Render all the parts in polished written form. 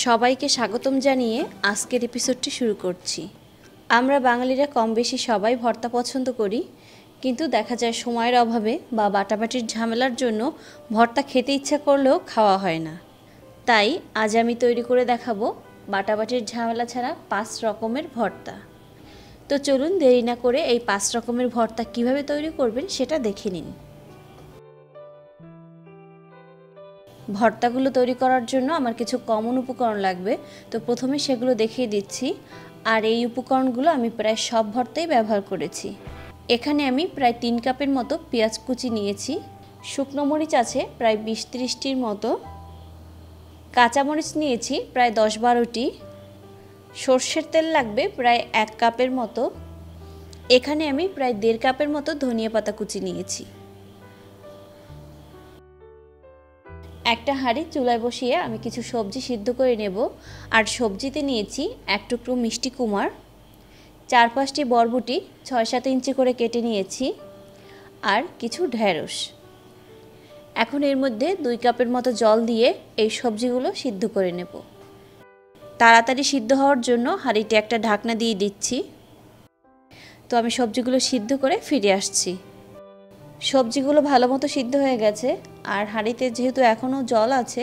সবাইকে স্বাগতম জানিয়ে আজকের এপিসোডটি শুরু করছি। আমরা বাঙালিরা কম বেশি সবাই ভর্তা পছন্দ করি, কিন্তু দেখা যায় সময়ের অভাবে বা বাটাবাটির ঝামেলার জন্য ভর্তা খেতে ইচ্ছা করলেও খাওয়া হয় না। তাই আজ আমি তৈরি করে দেখাবো বাটাবাটির ঝামেলা ছাড়া 5 রকমের ভর্তা। তো চলুন দেরি না করে এই 5 রকমের ভর্তা কিভাবে তৈরি করবেন সেটা দেখে নিন। ভর্তাগুলো তৈরি করার জন্য আমার কিছু কমন উপকরণ লাগবে, তো প্রথমে সেগুলো দেখিয়ে দিচ্ছি। আর এই উপকরণগুলো আমি প্রায় সব ভর্তায় ব্যবহার করেছি। এখানে আমি প্রায় 3 কাপের মতো পেঁয়াজ কুচি নিয়েছি, শুকনো মরিচ আছে প্রায় 20-30টির মতো, কাঁচামরিচ নিয়েছি প্রায় 10-12টি, সর্ষের তেল লাগবে প্রায় 1 কাপের মতো, এখানে আমি প্রায় 1.5 কাপের মতো ধনিয়া পাতা কুচি নিয়েছি। একটা হাঁড়ি চুলায় বসিয়ে আমি কিছু সবজি সিদ্ধ করে নেব। আর সবজিতে নিয়েছি 1 টুকরো মিষ্টি কুমড়া, 4-5টি বরবটি 6-7 ইঞ্চি করে কেটে নিয়েছি, আর কিছু ঢেঁড়স। এখন এর মধ্যে 2 কাপের মতো জল দিয়ে এই সবজিগুলো সিদ্ধ করে নেব। তাড়াতাড়ি সিদ্ধ হওয়ার জন্য হাঁড়িতে একটা ঢাকনা দিয়ে দিচ্ছি। তো আমি সবজিগুলো সিদ্ধ করে ফিরে আসছি। সবজিগুলো ভালো মতো সিদ্ধ হয়ে গেছে, আর হাঁড়িতে যেহেতু এখনও জল আছে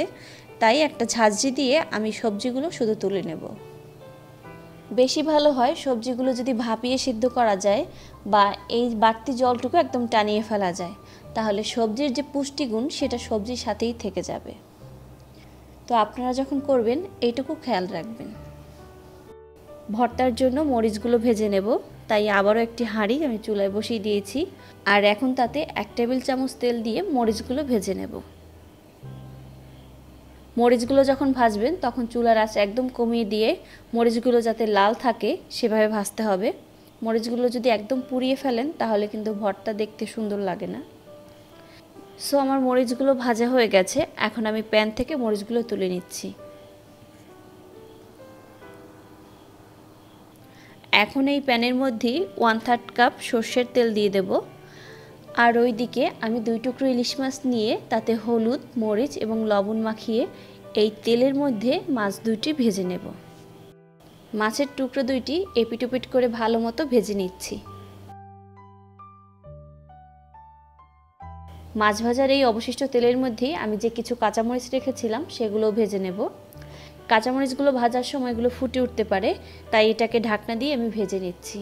তাই একটা ঝাঁঝরি দিয়ে আমি সবজিগুলো শুধু তুলে নেব। বেশি ভালো হয় সবজিগুলো যদি ভাপিয়ে সিদ্ধ করা যায় বা এই বাড়তি জলটুকু একদম টানিয়ে ফেলা যায়, তাহলে সবজির যে পুষ্টিগুণ সেটা সবজির সাথেই থেকে যাবে। তো আপনারা যখন করবেন এইটুকু খেয়াল রাখবেন। ভর্তার জন্য মরিচগুলো ভেজে নেব, তাই আবারও একটি হাঁড়ি আমি চুলায় বসিয়ে দিয়েছি। আর এখন তাতে 1 টেবিল চামচ তেল দিয়ে মরিচগুলো ভেজে নেব। মরিচগুলো যখন ভাজবেন তখন চুলার আঁচ একদম কমিয়ে দিয়ে মরিচগুলো যাতে লাল থাকে সেভাবে ভাজতে হবে। মরিচগুলো যদি একদম পুড়িয়ে ফেলেন তাহলে কিন্তু ভর্তা দেখতে সুন্দর লাগে না। সো আমার মরিচগুলো ভাজা হয়ে গেছে, এখন আমি প্যান থেকে মরিচগুলো তুলে নিচ্ছি। এখন এই প্যানের মধ্যে 1/3 কাপ সর্ষের তেল দিয়ে দেব। আর ওইদিকে আমি 2 টুকরো ইলিশ মাছ নিয়ে তাতে হলুদ, মরিচ এবং লবণ মাখিয়ে এই তেলের মধ্যে মাছ দুইটি ভেজে নেব। মাছের টুকরো দুইটি এপিট-ওপিট করে ভালো মতো ভেজে নিচ্ছি। মাছ ভাজার এই অবশিষ্ট তেলের মধ্যে আমি যে কিছু কাঁচামরিচ রেখেছিলাম সেগুলোও ভেজে নেব। কাঁচামরিচগুলো ভাজার সময় এগুলো ফুটে উঠতে পারে, তাই এটাকে ঢাকনা দিয়ে আমি ভেজে নিচ্ছি।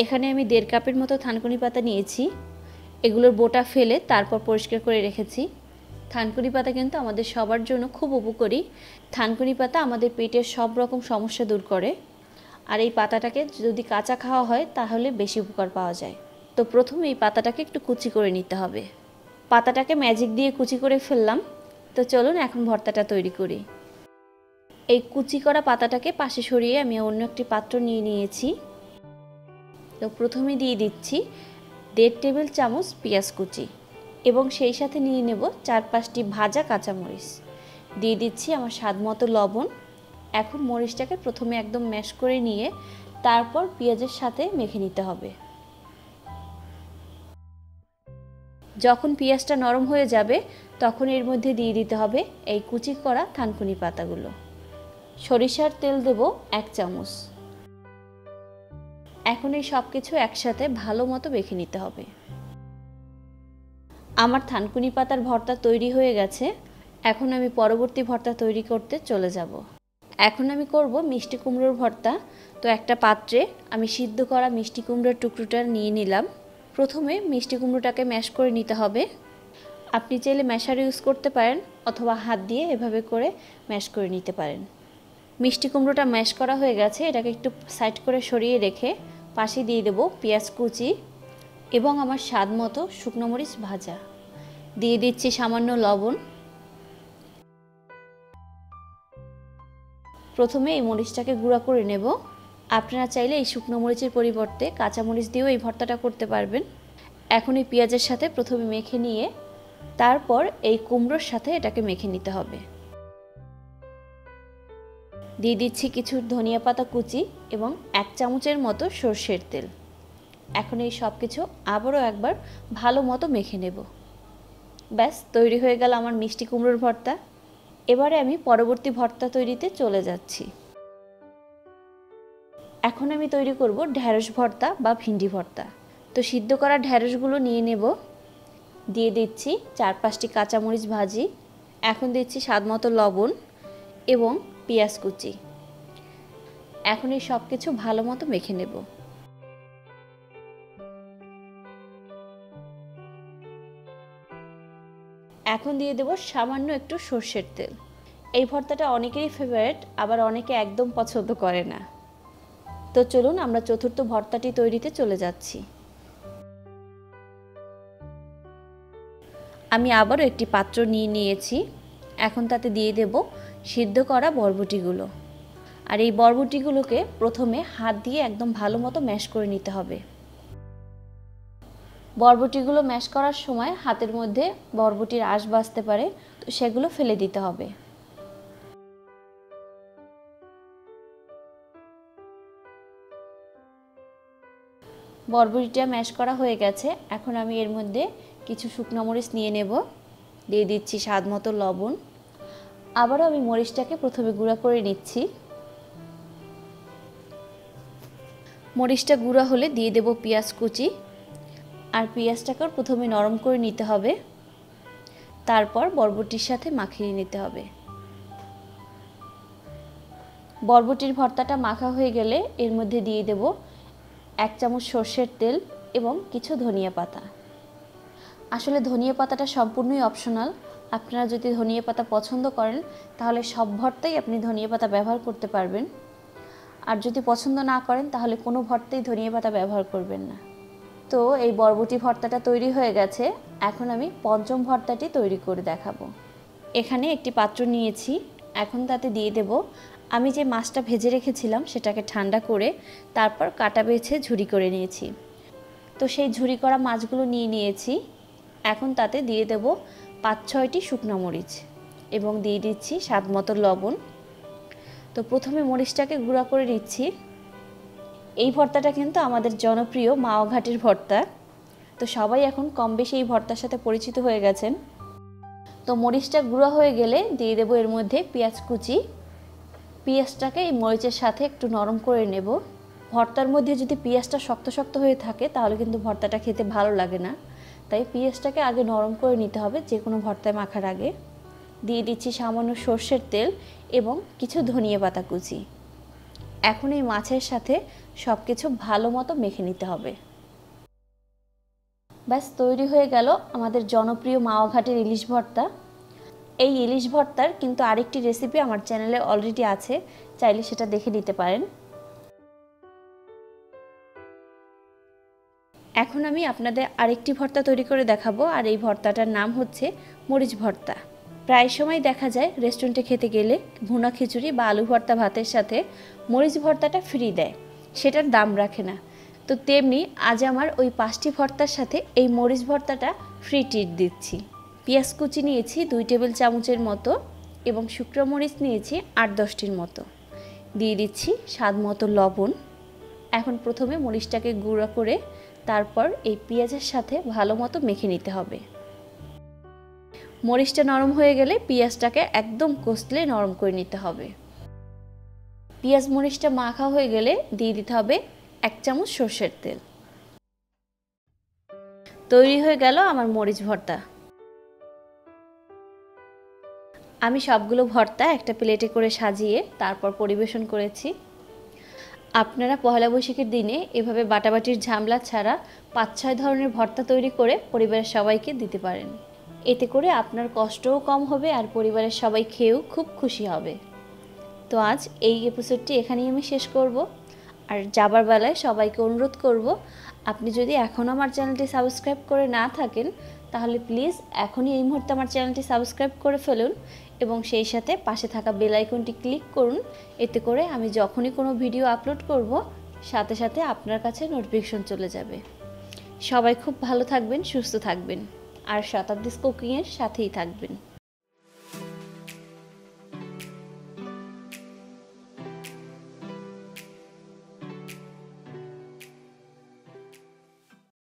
এখানে আমি 1.5 কাপের মতো থানকুনি পাতা নিয়েছি, এগুলোর বোটা ফেলে তারপর পরিষ্কার করে রেখেছি। থানকুনি পাতা কিন্তু আমাদের সবার জন্য খুব উপকারী। থানকুনি পাতা আমাদের পেটের সব রকম সমস্যা দূর করে, আর এই পাতাটাকে যদি কাঁচা খাওয়া হয় তাহলে বেশি উপকার পাওয়া যায়। তো প্রথমে এই পাতাটাকে একটু কুচি করে নিতে হবে। পাতাটাকে ম্যাজিক দিয়ে কুচি করে ফেললাম। তো চলুন এখন ভর্তাটা তৈরি করি। এই কুচি করা পাতাটাকে পাশে সরিয়ে আমি অন্য একটি পাত্র নিয়ে নিয়েছি। তো প্রথমে দিয়ে দিচ্ছি 1.5 টেবিল চামচ পেঁয়াজ কুচি এবং সেই সাথে নিয়ে নেব 4-5টি ভাজা কাঁচামরিচ। দিয়ে দিচ্ছি আমার স্বাদ মতো লবণ। এখন মরিচটাকে প্রথমে একদম ম্যাশ করে নিয়ে তারপর পেঁয়াজের সাথে মেখে নিতে হবে। যখন পেঁয়াজটা নরম হয়ে যাবে তখন এর মধ্যে দিয়ে দিতে হবে এই কুচি করা থানকুনি পাতাগুলো। সরিষার তেল দেব 1 চামচ। এখন এই সব কিছু একসাথে ভালো মতো মেখে নিতে হবে। আমার থানকুনি পাতার ভর্তা তৈরি হয়ে গেছে। এখন আমি পরবর্তী ভর্তা তৈরি করতে চলে যাব। এখন আমি করব মিষ্টি কুমড়োর ভর্তা। তো একটা পাত্রে আমি সিদ্ধ করা মিষ্টি কুমড়োর টুকরোটা নিয়ে নিলাম। প্রথমে মিষ্টি কুমড়োটাকে ম্যাশ করে নিতে হবে। আপনি চাইলে ম্যাশার ইউজ করতে পারেন অথবা হাত দিয়ে এভাবে করে ম্যাশ করে নিতে পারেন। মিষ্টি কুমড়োটা ম্যাশ করা হয়ে গেছে, এটাকে একটু সাইড করে সরিয়ে রেখে পাশে দিয়ে দেব পেঁয়াজ কুচি এবং আমার স্বাদ মতো শুকনো মরিচ ভাজা। দিয়ে দিচ্ছি সামান্য লবণ। প্রথমে এই মরিচটাকে গুঁড়া করে নেব। আপনারা চাইলে এই শুকনো মরিচের পরিবর্তে কাঁচা মরিচ দিয়েও এই ভর্তাটা করতে পারবেন। এখন এই পেঁয়াজের সাথে প্রথমে মেখে নিয়ে তারপর এই কুমড়োর সাথে এটাকে মেখে নিতে হবে। দিয়ে দিচ্ছি কিছু ধনিয়া পাতা কুচি এবং 1 চামচের মতো সর্ষের তেল। এখন এই সব কিছু আবারও একবার ভালো মতো মেখে নেব। ব্যাস তৈরি হয়ে গেল আমার মিষ্টি কুমড়োর ভর্তা। এবারে আমি পরবর্তী ভর্তা তৈরিতে চলে যাচ্ছি। এখন আমি তৈরি করব ঢ্যাঁড়স ভর্তা বা ভিন্ডি ভর্তা। তো সিদ্ধ করা ঢ্যাঁড়সগুলো নিয়ে নেব, দিয়ে দিচ্ছি 4-5টি কাঁচামরিচ ভাজি, এখন দিচ্ছি স্বাদমতো লবণ এবং পেঁয়াজ কুচি। এখন এই সব কিছু ভালো মতো মেখে নেব। এখন দিয়ে দেব সামান্য একটু সর্ষের তেল। এই ভর্তাটা অনেকেরই ফেভারিট, আবার অনেকে একদম পছন্দ করে না। তো চলুন আমরা চতুর্থ ভর্তাটি তৈরিতে চলে যাচ্ছি। আমি আবারও একটি পাত্র নিয়ে নিয়েছি, এখন তাতে দিয়ে দেব সিদ্ধ করা বরবটিগুলো। আর এই বরবটিগুলোকে প্রথমে হাত দিয়ে একদম ভালো মতো ম্যাশ করে নিতে হবে। বরবটিগুলো ম্যাশ করার সময় হাতের মধ্যে বরবটির আঁশ বাজতে পারে, তো সেগুলো ফেলে দিতে হবে। বরবটিটা ম্যাশ করা হয়ে গেছে, এখন আমি এর মধ্যে কিছু শুকনো মরিচ নিয়ে নেব, দিয়ে দিচ্ছি স্বাদমতো লবণ। আবারও আমি মরিচটাকে প্রথমে গুঁড়া করে নিচ্ছি। মরিচটা গুঁড়া হলে দিয়ে দেব পেঁয়াজ কুচি, আর পেঁয়াজটাকেও প্রথমে নরম করে নিতে হবে, তারপর বরবটির সাথে মাখিয়ে নিতে হবে। বরবটির ভর্তাটা মাখা হয়ে গেলে এর মধ্যে দিয়ে দেব 1 চামচ সর্ষের তেল এবং কিছু ধনিয়া পাতা। আসলে ধনিয়া পাতাটা সম্পূর্ণই অপশনাল, আপনারা যদি ধনিয়া পাতা পছন্দ করেন তাহলে সব ভর্তাই আপনি ধনিয়া পাতা ব্যবহার করতে পারবেন, আর যদি পছন্দ না করেন তাহলে কোনো ভর্তাই ধনিয়া পাতা ব্যবহার করবেন না। তো এই বরবটি ভর্তাটা তৈরি হয়ে গেছে, এখন আমি পঞ্চম ভর্তাটি তৈরি করে দেখাবো। এখানে একটি পাত্র নিয়েছি, এখন তাতে দিয়ে দেব আমি যে মাছটা ভেজে রেখেছিলাম সেটাকে ঠান্ডা করে তারপর কাটা বেছে ঝুরি করে নিয়েছি। তো সেই ঝুরি করা মাছগুলো নিয়ে নিয়েছি, এখন তাতে দিয়ে দেব 5-6টি শুকনো মরিচ এবং দিয়ে দিচ্ছি স্বাদমতো লবণ। তো প্রথমে মরিচটাকে গুঁড়া করে নিচ্ছি। এই ভর্তাটা কিন্তু আমাদের জনপ্রিয় মাওয়া ঘাটের ভর্তা, তো সবাই এখন কম বেশি এই ভর্তার সাথে পরিচিত হয়ে গেছেন। তো মরিচটা গুঁড়া হয়ে গেলে দিয়ে দেব এর মধ্যে পেঁয়াজ কুচি। পেঁয়াজটাকে এই মরিচের সাথে একটু নরম করে নেব। ভর্তার মধ্যে যদি পেঁয়াজটা শক্ত শক্ত হয়ে থাকে তাহলে কিন্তু ভর্তাটা খেতে ভালো লাগে না, তাই পেঁয়াজটাকে আগে নরম করে নিতে হবে যে কোনো ভর্তায় মাখার আগে। দিয়ে দিচ্ছি সামান্য সর্ষের তেল এবং কিছু ধনিয়া পাতা কুচি। এখন এই মাছের সাথে সব কিছু ভালো মতো মেখে নিতে হবে। ব্যাস তৈরি হয়ে গেল আমাদের জনপ্রিয় মাওয়া ঘাটের ইলিশ ভর্তা। এই ইলিশ ভর্তার কিন্তু আরেকটি রেসিপি আমার চ্যানেলে অলরেডি আছে, চাইলে সেটা দেখে নিতে পারেন। এখন আমি আপনাদের আরেকটি ভর্তা তৈরি করে দেখাবো, আর এই ভর্তাটার নাম হচ্ছে মরিচ ভর্তা। প্রায় সময় দেখা যায় রেস্টুরেন্টে খেতে গেলে ভুনা খিচুড়ি বা আলু ভর্তা ভাতের সাথে মরিচ ভর্তাটা ফ্রি দেয়, সেটার দাম রাখে না। তো তেমনি আজ আমার ওই 5টি ভর্তার সাথে এই মরিচ ভর্তাটা ফ্রি ট্রিট দিচ্ছি। পেঁয়াজ কুচি নিয়েছি 2 টেবিল চামচের মতো এবং শুকনো মরিচ নিয়েছি 8-10টির মতো, দিয়ে দিচ্ছি স্বাদমতো লবণ। এখন প্রথমে মরিচটাকে গুঁড়া করে তারপর এই পেঁয়াজের সাথে ভালো মতো মেখে নিতে হবে। মরিচটা নরম হয়ে গেলে পেঁয়াজটাকে একদম কষলে নরম করে নিতে হবে। পেঁয়াজ মরিচটা মাখা হয়ে গেলে দিয়ে দিতে হবে 1 চামচ সর্ষের তেল। তৈরি হয়ে গেল আমার মরিচ ভর্তা। আমি সবগুলো ভর্তা একটা প্লেটে করে সাজিয়ে তারপর পরিবেশন করেছি। আপনারা পহেলা বৈশাখের দিনে এভাবে বাটাবাটির ঝামেলা ছাড়া 5-6 ধরনের ভর্তা তৈরি করে পরিবারের সবাইকে দিতে পারেন। এতে করে আপনার কষ্টও কম হবে আর পরিবারের সবাই খেয়েও খুব খুশি হবে। তো আজ এই এপিসোডটি এখানেই আমি শেষ করব, আর যাবার বেলায় সবাইকে অনুরোধ করব, আপনি যদি এখনও আমার চ্যানেলটি সাবস্ক্রাইব করে না থাকেন তাহলে প্লিজ এখনই এই মুহূর্তে আমার চ্যানেলটি সাবস্ক্রাইব করে ফেলুন এবং সেই সাথে পাশে থাকা বেল আইকনটি ক্লিক করুন। এতে করে আমি যখনই কোনো ভিডিও আপলোড করব সাথে সাথে আপনার কাছে নোটিফিকেশন চলে যাবে। সবাই খুব ভালো থাকবেন, সুস্থ থাকবেন আর শতাব্দীস কুকিংয়ের সাথেই থাকবেন।